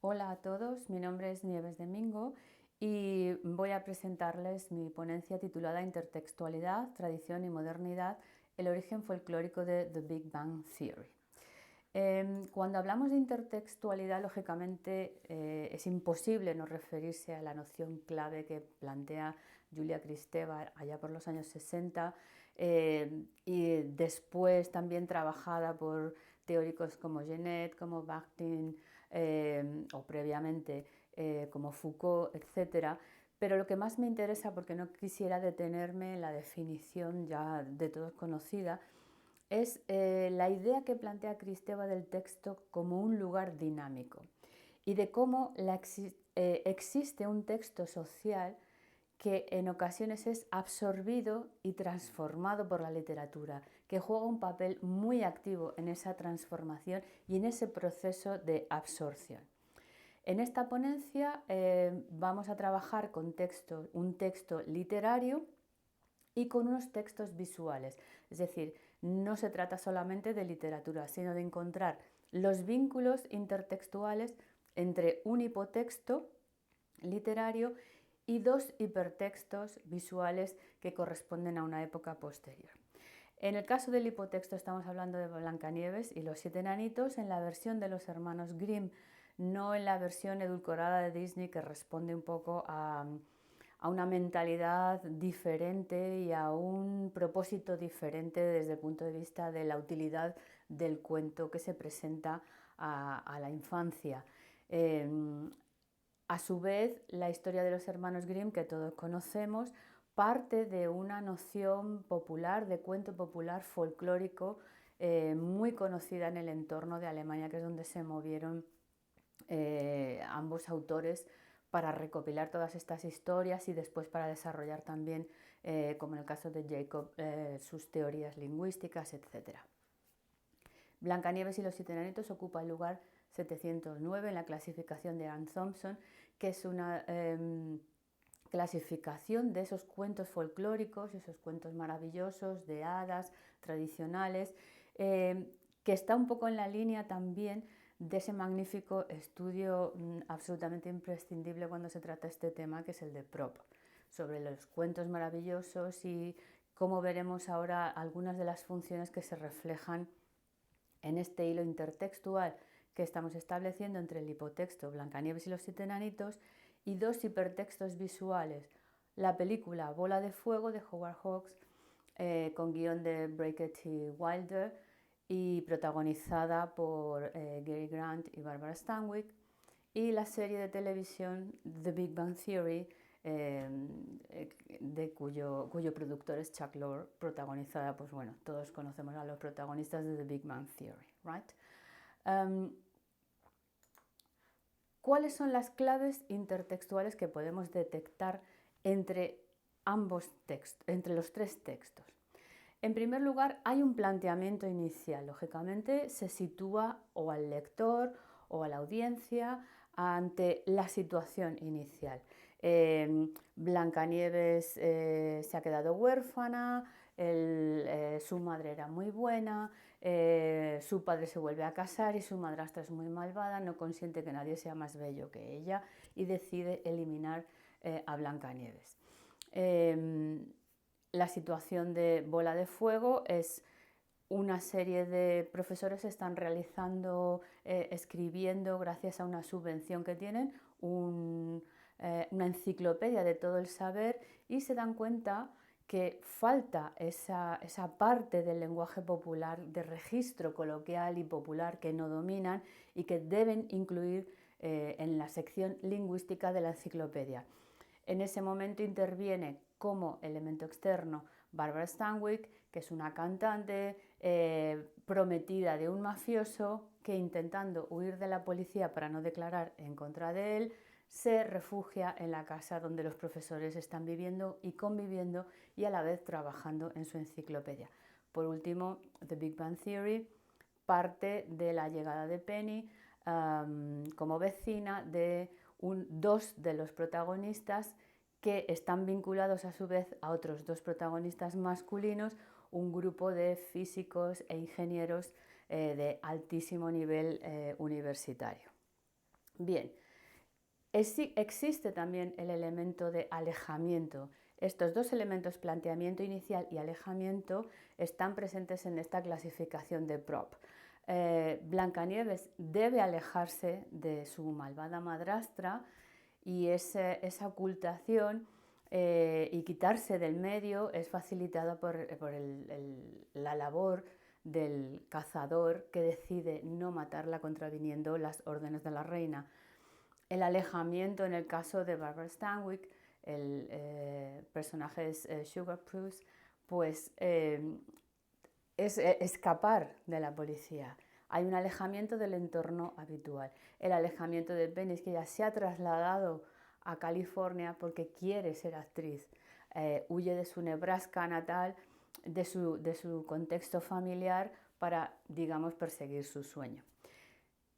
Hola a todos, mi nombre es Nieves de Mingo y voy a presentarles mi ponencia titulada Intertextualidad, Tradición y Modernidad, el origen folclórico de The Big Bang Theory. Cuando hablamos de intertextualidad, lógicamente es imposible no referirse a la noción clave que plantea Julia Kristeva allá por los años 60 y después también trabajada por teóricos como Genet, como Bakhtin o previamente como Foucault, etc. Pero lo que más me interesa, porque no quisiera detenerme en la definición ya de todos conocida, es la idea que plantea Kristeva del texto como un lugar dinámico y de cómo existe un texto social que en ocasiones es absorbido y transformado por la literatura, que juega un papel muy activo en esa transformación y en ese proceso de absorción. En esta ponencia vamos a trabajar con un texto literario y con unos textos visuales. Es decir, no se trata solamente de literatura, sino de encontrar los vínculos intertextuales entre un hipotexto literario y dos hipertextos visuales que corresponden a una época posterior. En el caso del hipotexto estamos hablando de Blancanieves y los siete enanitos en la versión de los hermanos Grimm, no en la versión edulcorada de Disney que responde un poco a una mentalidad diferente y a un propósito diferente desde el punto de vista de la utilidad del cuento que se presenta a la infancia. A su vez, la historia de los hermanos Grimm, que todos conocemos, parte de una noción popular, de cuento popular folclórico, muy conocida en el entorno de Alemania, que es donde se movieron ambos autores para recopilar todas estas historias y después para desarrollar también, como en el caso de Jacob, sus teorías lingüísticas, etc. Blancanieves y los siete enanitos ocupa el lugar 709 en la clasificación de Anne Thompson, que es una clasificación de esos cuentos folclóricos, esos cuentos maravillosos de hadas tradicionales, que está un poco en la línea también de ese magnífico estudio absolutamente imprescindible cuando se trata este tema, que es el de Propp, sobre los cuentos maravillosos y cómo veremos ahora algunas de las funciones que se reflejan en este hilo intertextual que estamos estableciendo entre el hipotexto Blancanieves y los siete enanitos y dos hipertextos visuales, la película Bola de Fuego de Howard Hawks, con guión de Brackett y Wilder y protagonizada por Gary Grant y Barbara Stanwyck, y la serie de televisión The Big Bang Theory, de cuyo productor es Chuck Lorre, protagonizada, pues bueno, todos conocemos a los protagonistas de The Big Bang Theory, right? ¿Cuáles son las claves intertextuales que podemos detectar entre ambos textos, entre los tres textos? En primer lugar, hay un planteamiento inicial. Lógicamente, se sitúa o al lector o a la audiencia ante la situación inicial. Blancanieves se ha quedado huérfana, su madre era muy buena, su padre se vuelve a casar y su madrastra es muy malvada, no consiente que nadie sea más bello que ella y decide eliminar a Blancanieves. La situación de Bola de Fuego es una serie de profesores están realizando, escribiendo, gracias a una subvención que tienen, una enciclopedia de todo el saber y se dan cuenta que falta esa parte del lenguaje popular, de registro coloquial y popular que no dominan y que deben incluir en la sección lingüística de la enciclopedia. En ese momento interviene como elemento externo Barbara Stanwyck, que es una cantante prometida de un mafioso que, intentando huir de la policía para no declarar en contra de él, se refugia en la casa donde los profesores están viviendo y conviviendo y a la vez trabajando en su enciclopedia. Por último, The Big Bang Theory parte de la llegada de Penny como vecina de dos de los protagonistas, que están vinculados a su vez a otros dos protagonistas masculinos, un grupo de físicos e ingenieros de altísimo nivel universitario. Bien, existe también el elemento de alejamiento. Estos dos elementos, planteamiento inicial y alejamiento, están presentes en esta clasificación de Prop. Blancanieves debe alejarse de su malvada madrastra y esa ocultación y quitarse del medio es facilitada por la labor del cazador que decide no matarla contraviniendo las órdenes de la reina. El alejamiento en el caso de Barbara Stanwyck, el personaje es Sugar Bruce, pues es escapar de la policía. Hay un alejamiento del entorno habitual. El alejamiento de Penny es que ella se ha trasladado a California porque quiere ser actriz. Huye de su Nebraska natal, de su contexto familiar para, digamos, perseguir su sueño.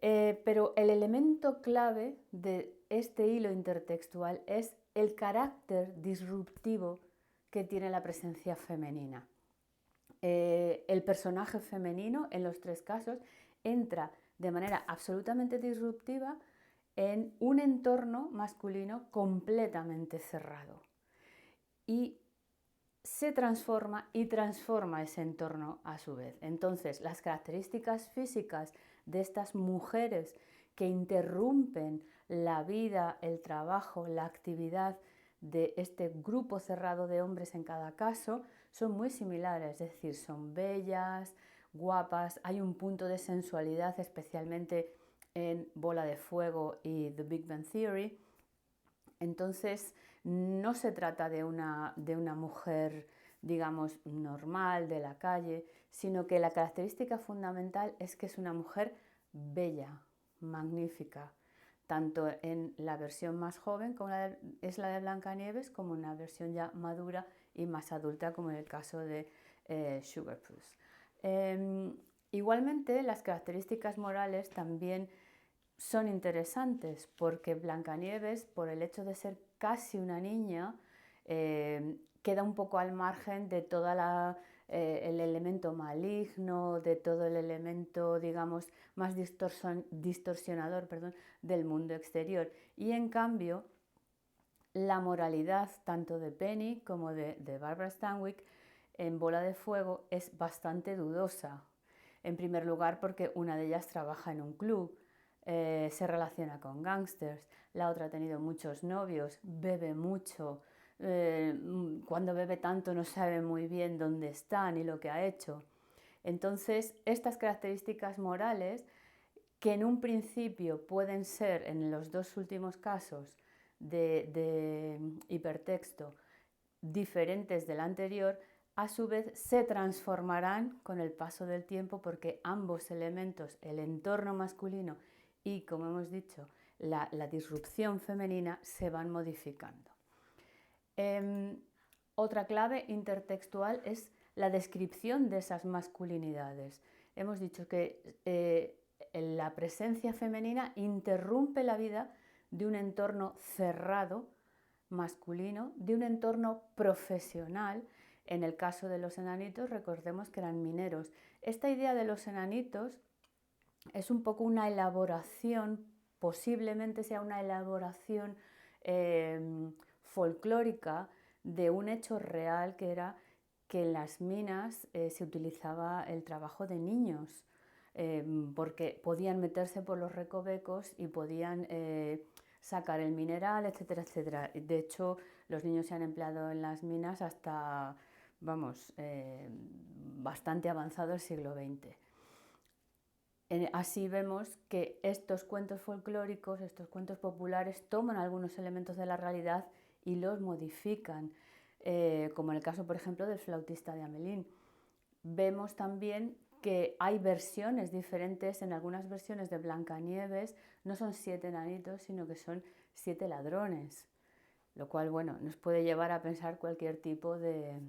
Pero el elemento clave de este hilo intertextual es el carácter disruptivo que tiene la presencia femenina. El personaje femenino, en los tres casos, entra de manera absolutamente disruptiva en un entorno masculino completamente cerrado y se transforma y transforma ese entorno a su vez. Entonces, las características físicas de estas mujeres que interrumpen la vida, el trabajo, la actividad de este grupo cerrado de hombres en cada caso son muy similares, es decir, son bellas, guapas, hay un punto de sensualidad especialmente en Bola de Fuego y The Big Bang Theory. Entonces, no se trata de una mujer, digamos, normal, de la calle, sino que la característica fundamental es que es una mujer bella, magnífica, tanto en la versión más joven, como es la de Blancanieves, como en una versión ya madura y más adulta, como en el caso de Sugar Bruce. Igualmente, las características morales también son interesantes porque Blancanieves, por el hecho de ser casi una niña, queda un poco al margen de todo el elemento maligno, de todo el elemento, digamos, más distorsionador, del mundo exterior. Y en cambio, la moralidad tanto de Penny como de Barbara Stanwyck en Bola de Fuego es bastante dudosa. En primer lugar, porque una de ellas trabaja en un club, se relaciona con gángsters, la otra ha tenido muchos novios, bebe mucho, cuando bebe tanto no sabe muy bien dónde está ni lo que ha hecho. Entonces, estas características morales, que en un principio pueden ser, en los dos últimos casos de hipertexto, diferentes del anterior, a su vez se transformarán con el paso del tiempo porque ambos elementos, el entorno masculino y, como hemos dicho, la disrupción femenina, se van modificando. Otra clave intertextual es la descripción de esas masculinidades. Hemos dicho que la presencia femenina interrumpe la vida de un entorno cerrado, masculino, de un entorno profesional. En el caso de los enanitos, recordemos que eran mineros. Esta idea de los enanitos es un poco una elaboración, posiblemente sea una elaboración folclórica de un hecho real, que era que en las minas se utilizaba el trabajo de niños, porque podían meterse por los recovecos y podían sacar el mineral, etcétera, etcétera. De hecho, los niños se han empleado en las minas hasta, vamos, bastante avanzado el siglo XX. Así vemos que estos cuentos folclóricos, estos cuentos populares, toman algunos elementos de la realidad y los modifican, como en el caso, por ejemplo, del flautista de Hamelín. Vemos también que hay versiones diferentes. En algunas versiones de Blancanieves no son 7 enanitos, sino que son 7 ladrones, lo cual, bueno, nos puede llevar a pensar cualquier tipo de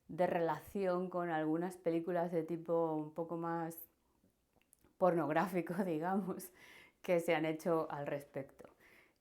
relación con algunas películas de tipo un poco más pornográfico, digamos, que se han hecho al respecto.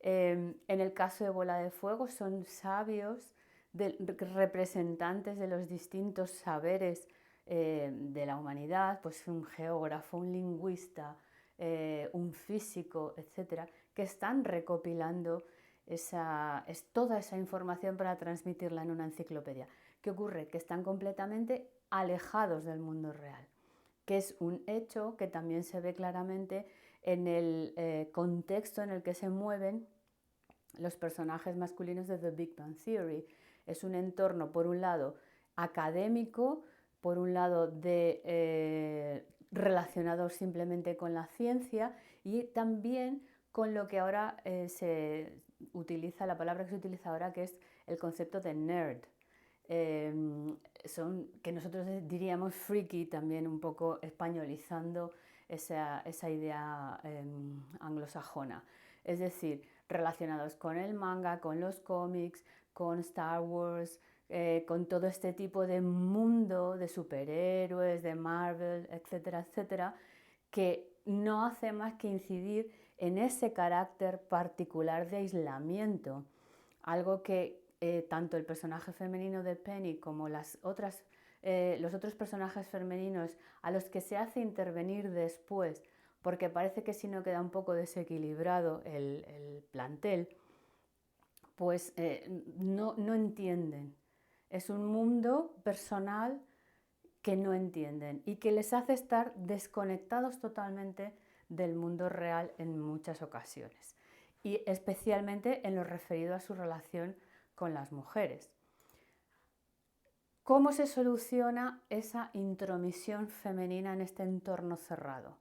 En el caso de Bola de Fuego son sabios, representantes de los distintos saberes de la humanidad, pues un geógrafo, un lingüista, un físico, etcétera, que están recopilando toda esa información para transmitirla en una enciclopedia. ¿Qué ocurre? Que están completamente alejados del mundo real, que es un hecho que también se ve claramente en el contexto en el que se mueven los personajes masculinos de The Big Bang Theory. Es un entorno, por un lado, académico, por un lado, relacionado simplemente con la ciencia y también con lo que ahora se utiliza, la palabra que se utiliza ahora, que es el concepto de nerd. Que nosotros diríamos freaky, también un poco españolizando esa idea anglosajona. Es decir, relacionados con el manga, con los cómics, con Star Wars, con todo este tipo de mundo de superhéroes, de Marvel, etcétera, etcétera, que no hace más que incidir en ese carácter particular de aislamiento, algo que tanto el personaje femenino de Penny como los otros personajes femeninos a los que se hace intervenir después, porque parece que si no queda un poco desequilibrado el plantel, pues no entienden. Es un mundo personal que no entienden y que les hace estar desconectados totalmente del mundo real en muchas ocasiones, y especialmente en lo referido a su relación con las mujeres. ¿Cómo se soluciona esa intromisión femenina en este entorno cerrado?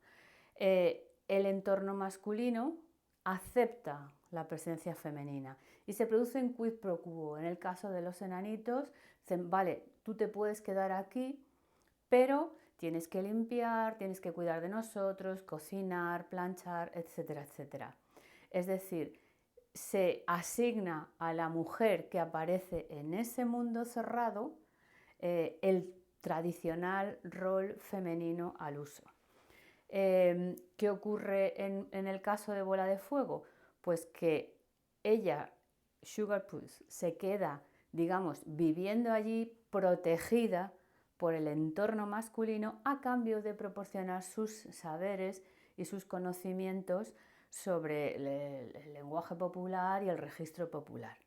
El entorno masculino acepta la presencia femenina y se produce un quid pro quo. En el caso de los enanitos, dicen, vale, tú te puedes quedar aquí, pero tienes que limpiar, tienes que cuidar de nosotros, cocinar, planchar, etcétera, etcétera. Es decir, se asigna a la mujer que aparece en ese mundo cerrado el tradicional rol femenino al uso. ¿Qué ocurre en el caso de Bola de Fuego? Pues que ella, Sugar Puss, se queda, digamos, viviendo allí protegida por el entorno masculino a cambio de proporcionar sus saberes y sus conocimientos sobre el lenguaje popular y el registro popular.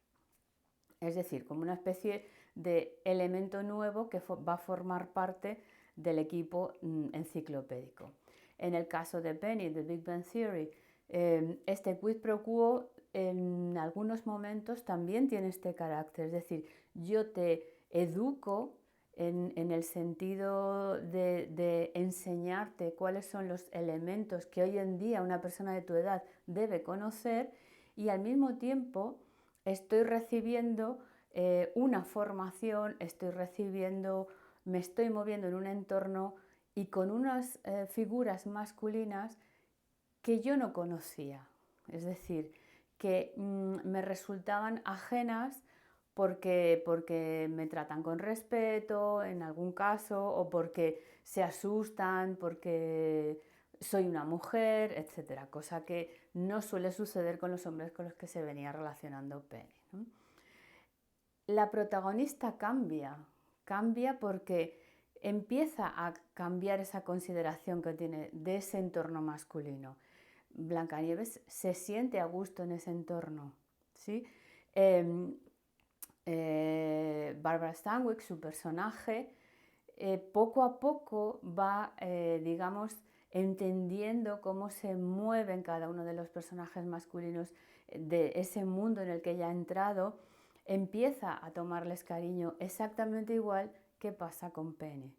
Es decir, como una especie de elemento nuevo que va a formar parte del equipo enciclopédico. En el caso de Penny, de Big Bang Theory, este quid pro quo en algunos momentos también tiene este carácter, es decir, yo te educo en el sentido de enseñarte cuáles son los elementos que hoy en día una persona de tu edad debe conocer, y al mismo tiempo estoy recibiendo una formación, me estoy moviendo en un entorno y con unas figuras masculinas que yo no conocía, es decir, que me resultaban ajenas porque me tratan con respeto en algún caso, o porque se asustan porque soy una mujer, etcétera, cosa que no suele suceder con los hombres con los que se venía relacionando Penny, ¿no? La protagonista cambia porque empieza a cambiar esa consideración que tiene de ese entorno masculino. Blancanieves se siente a gusto en ese entorno, ¿sí? Barbara Stanwyck, su personaje, poco a poco va, digamos, entendiendo cómo se mueven cada uno de los personajes masculinos de ese mundo en el que ella ha entrado, empieza a tomarles cariño exactamente igual que pasa con Penny,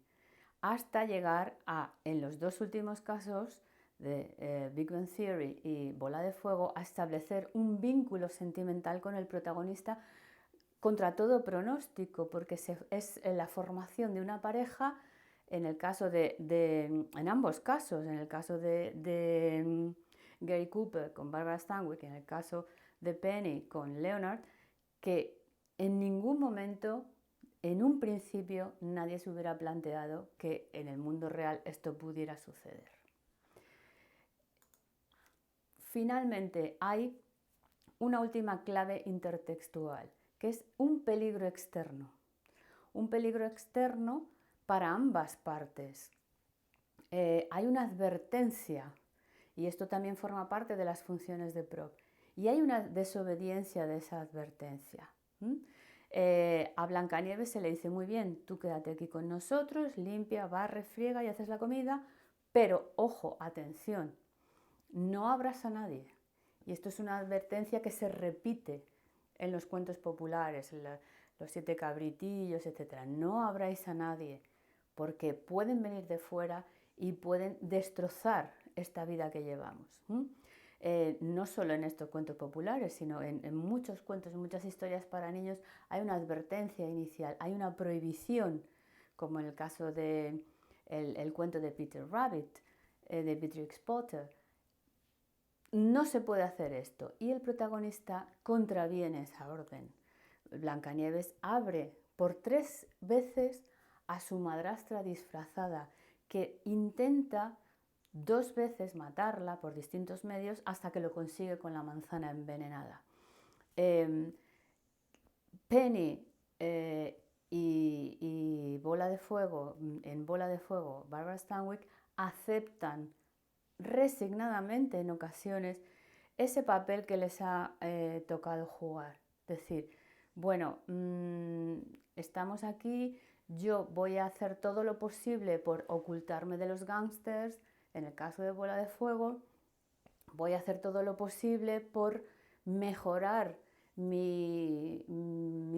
hasta llegar a, en los dos últimos casos de Big Bang Theory y Bola de Fuego, a establecer un vínculo sentimental con el protagonista contra todo pronóstico, porque es la formación de una pareja, en el caso en ambos casos, en el caso de Gary Cooper con Barbara Stanwyck, en el caso de Penny con Leonard, que en ningún momento, en un principio, nadie se hubiera planteado que en el mundo real esto pudiera suceder. Finalmente, hay una última clave intertextual, que es un peligro externo para ambas partes. Hay una advertencia Y esto también forma parte de las funciones de prop. Y hay una desobediencia de esa advertencia. A Blancanieves se le dice, muy bien, tú quédate aquí con nosotros, limpia, barre, friega y haces la comida, pero ojo, atención, no abras a nadie. Y esto es una advertencia que se repite en los cuentos populares, los 7 cabritillos, etc. No abráis a nadie, porque pueden venir de fuera y pueden destrozar esta vida que llevamos. No solo en estos cuentos populares, sino en muchos cuentos, en muchas historias para niños, hay una advertencia inicial, hay una prohibición, como en el caso del el cuento de Peter Rabbit, de Beatrix Potter. No se puede hacer esto, y el protagonista contraviene esa orden. Blancanieves abre por 3 veces a su madrastra disfrazada, que intenta 2 veces matarla por distintos medios hasta que lo consigue con la manzana envenenada. Penny y Bola de Fuego, en Bola de Fuego, Barbara Stanwyck aceptan resignadamente en ocasiones ese papel que les ha tocado jugar. Es decir, bueno, estamos aquí, yo voy a hacer todo lo posible por ocultarme de los gángsters, en el caso de Bola de Fuego, voy a hacer todo lo posible por mejorar mi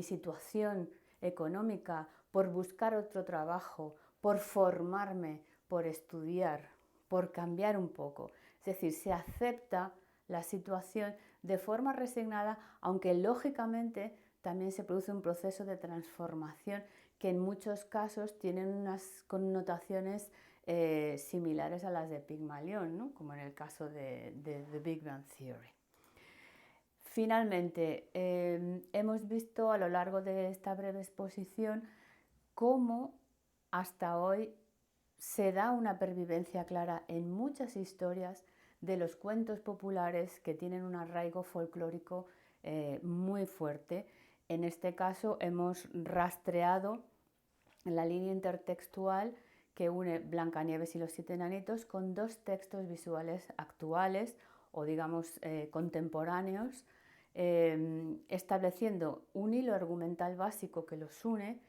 situación económica, por buscar otro trabajo, por formarme, por estudiar, por cambiar un poco. Es decir, se acepta la situación de forma resignada, aunque lógicamente también se produce un proceso de transformación que en muchos casos tienen unas connotaciones similares a las de Pigmalión, ¿no? Como en el caso de The Big Bang Theory. Finalmente, hemos visto a lo largo de esta breve exposición cómo hasta hoy se da una pervivencia clara en muchas historias de los cuentos populares que tienen un arraigo folclórico muy fuerte. En este caso hemos rastreado la línea intertextual que une Blancanieves y los 7 enanitos con 2 textos visuales actuales o digamos contemporáneos, estableciendo un hilo argumental básico que los une.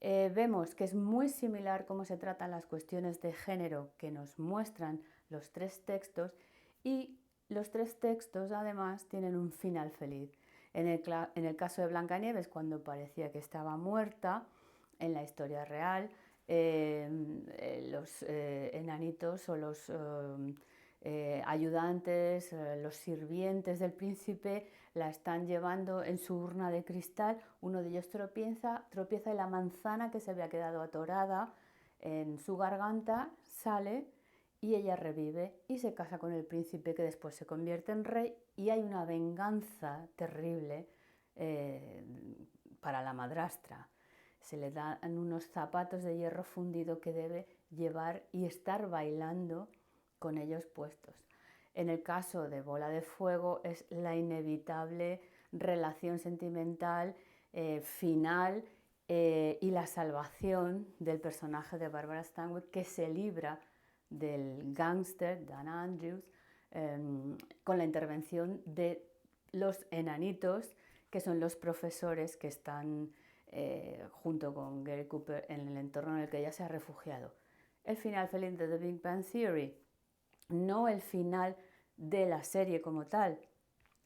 Vemos que es muy similar cómo se tratan las cuestiones de género que nos muestran los 3 textos, y los 3 textos además tienen un final feliz. En el caso de Blancanieves, cuando parecía que estaba muerta, en la historia real, los enanitos o los ayudantes, los sirvientes del príncipe la están llevando en su urna de cristal. Uno de ellos tropieza y la manzana que se había quedado atorada en su garganta sale y ella revive y se casa con el príncipe, que después se convierte en rey, y hay una venganza terrible para la madrastra. Se le dan unos zapatos de hierro fundido que debe llevar y estar bailando con ellos puestos. En el caso de Bola de Fuego es la inevitable relación sentimental final y la salvación del personaje de Barbara Stanwyck, que se libra del gángster Dan Andrews con la intervención de los enanitos, que son los profesores que están junto con Gary Cooper en el entorno en el que ella se ha refugiado. El final feliz de The Big Bang Theory, no el final de la serie como tal,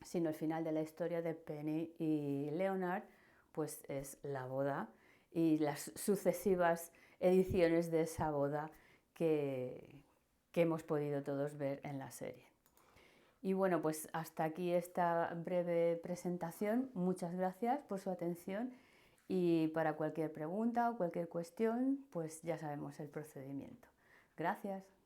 sino el final de la historia de Penny y Leonard, pues es la boda y las sucesivas ediciones de esa boda que hemos podido todos ver en la serie. Y bueno, pues hasta aquí esta breve presentación. Muchas gracias por su atención, y para cualquier pregunta o cualquier cuestión, pues ya sabemos el procedimiento. Gracias.